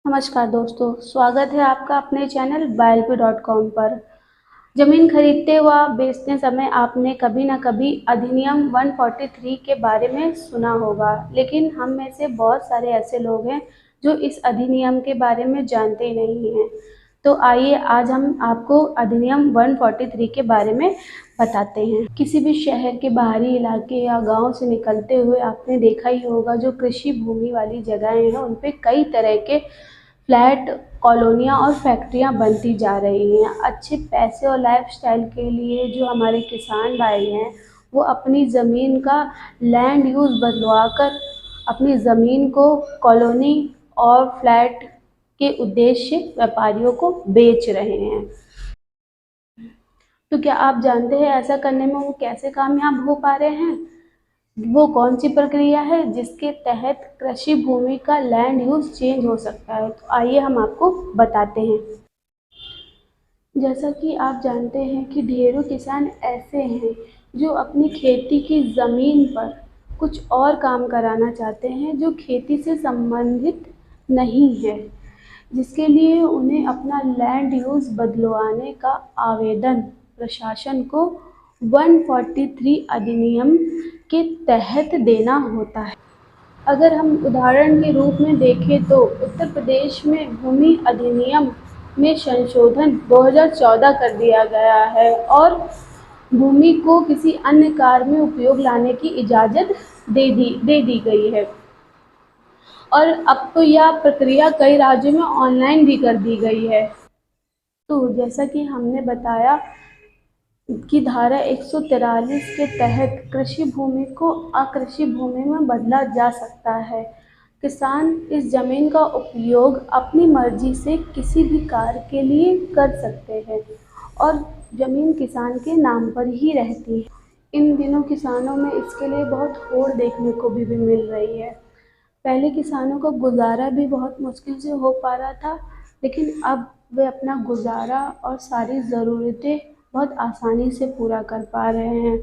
नमस्कार दोस्तों, स्वागत है आपका अपने चैनल bylp.com पर। ज़मीन खरीदते व बेचते समय आपने कभी न कभी अधिनियम 143 के बारे में सुना होगा, लेकिन हम में से बहुत सारे ऐसे लोग हैं जो इस अधिनियम के बारे में जानते नहीं हैं। तो आइए आज हम आपको अधिनियम 143 के बारे में बताते हैं। किसी भी शहर के बाहरी इलाके या गांव से निकलते हुए आपने देखा ही होगा, जो कृषि भूमि वाली जगहें हैं उन पे कई तरह के फ्लैट, कॉलोनियाँ और फैक्ट्रियाँ बनती जा रही हैं। अच्छे पैसे और लाइफस्टाइल के लिए जो हमारे किसान भाई हैं, वो अपनी ज़मीन का लैंड यूज़ बदलवा कर अपनी ज़मीन को कॉलोनी और फ्लैट के उद्देश्य व्यापारियों को बेच रहे हैं। तो क्या आप जानते हैं ऐसा करने में वो कैसे कामयाब हो पा रहे हैं? वो कौन सी प्रक्रिया है जिसके तहत कृषि भूमि का लैंड यूज चेंज हो सकता है? तो आइए हम आपको बताते हैं। जैसा कि आप जानते हैं कि ढेरों किसान ऐसे हैं जो अपनी खेती की ज़मीन पर कुछ और काम कराना चाहते हैं जो खेती से संबंधित नहीं है, जिसके लिए उन्हें अपना लैंड यूज़ बदलवाने का आवेदन प्रशासन को 143 अधिनियम के तहत देना होता है। अगर हम उदाहरण के रूप में देखें तो उत्तर प्रदेश में भूमि अधिनियम में संशोधन 2014 कर दिया गया है और भूमि को किसी अन्य कार्य में उपयोग लाने की इजाज़त दे दी गई है। और अब तो यह प्रक्रिया कई राज्यों में ऑनलाइन भी कर दी गई है। तो जैसा कि हमने बताया की धारा 143 के तहत कृषि भूमि को अकृषि भूमि में बदला जा सकता है। किसान इस जमीन का उपयोग अपनी मर्जी से किसी भी कार्य के लिए कर सकते हैं और जमीन किसान के नाम पर ही रहती है। इन दिनों किसानों में इसके लिए बहुत होड़ देखने को भी मिल रही है। पहले किसानों का गुजारा भी बहुत मुश्किल से हो पा रहा था, लेकिन अब वे अपना गुजारा और सारी ज़रूरतें बहुत आसानी से पूरा कर पा रहे हैं।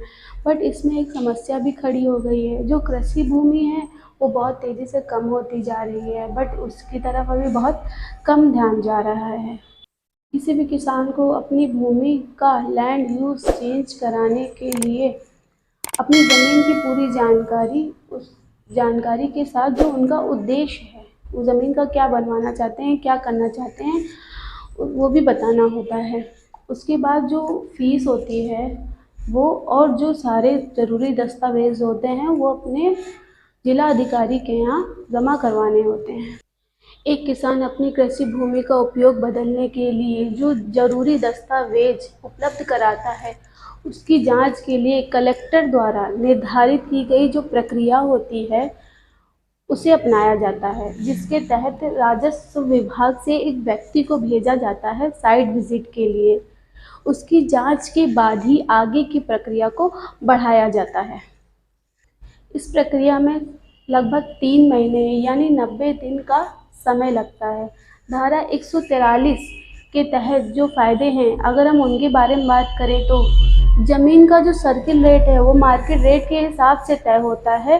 बट इसमें एक समस्या भी खड़ी हो गई है। जो कृषि भूमि है वो बहुत तेज़ी से कम होती जा रही है, बट उसकी तरफ अभी बहुत कम ध्यान जा रहा है। किसी भी किसान को अपनी भूमि का लैंड यूज़ चेंज कराने के लिए अपनी ज़मीन की पूरी जानकारी, उस जानकारी के साथ जो उनका उद्देश्य है, उस ज़मीन का क्या बनवाना चाहते हैं, क्या करना चाहते हैं, वो भी बताना होता है। उसके बाद जो फ़ीस होती है वो और जो सारे ज़रूरी दस्तावेज़ होते हैं वो अपने जिला अधिकारी के यहाँ जमा करवाने होते हैं। एक किसान अपनी कृषि भूमि का उपयोग बदलने के लिए जो ज़रूरी दस्तावेज उपलब्ध कराता है, उसकी जांच के लिए कलेक्टर द्वारा निर्धारित की गई जो प्रक्रिया होती है उसे अपनाया जाता है, जिसके तहत राजस्व विभाग से एक व्यक्ति को भेजा जाता है साइट विजिट के लिए। उसकी जांच के बाद ही आगे की प्रक्रिया को बढ़ाया जाता है। इस प्रक्रिया में लगभग 3 महीने यानी 90 दिन का समय लगता है। धारा 143 के तहत जो फ़ायदे हैं, अगर हम उनके बारे में बात करें तो ज़मीन का जो सर्किल रेट है वो मार्केट रेट के हिसाब से तय होता है।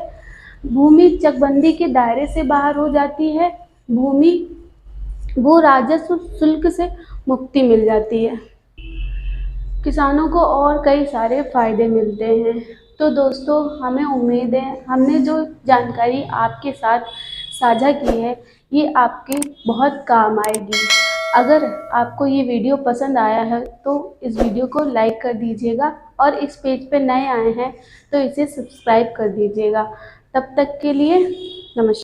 भूमि चकबंदी के दायरे से बाहर हो जाती है। भूमि वो राजस्व शुल्क से मुक्ति मिल जाती है। किसानों को और कई सारे फ़ायदे मिलते हैं। तो दोस्तों, हमें उम्मीद है हमने जो जानकारी आपके साथ साझा की है ये आपके बहुत काम आएगी। अगर आपको ये वीडियो पसंद आया है तो इस वीडियो को लाइक कर दीजिएगा और इस पेज पे नए आए हैं तो इसे सब्सक्राइब कर दीजिएगा। तब तक के लिए नमस्कार।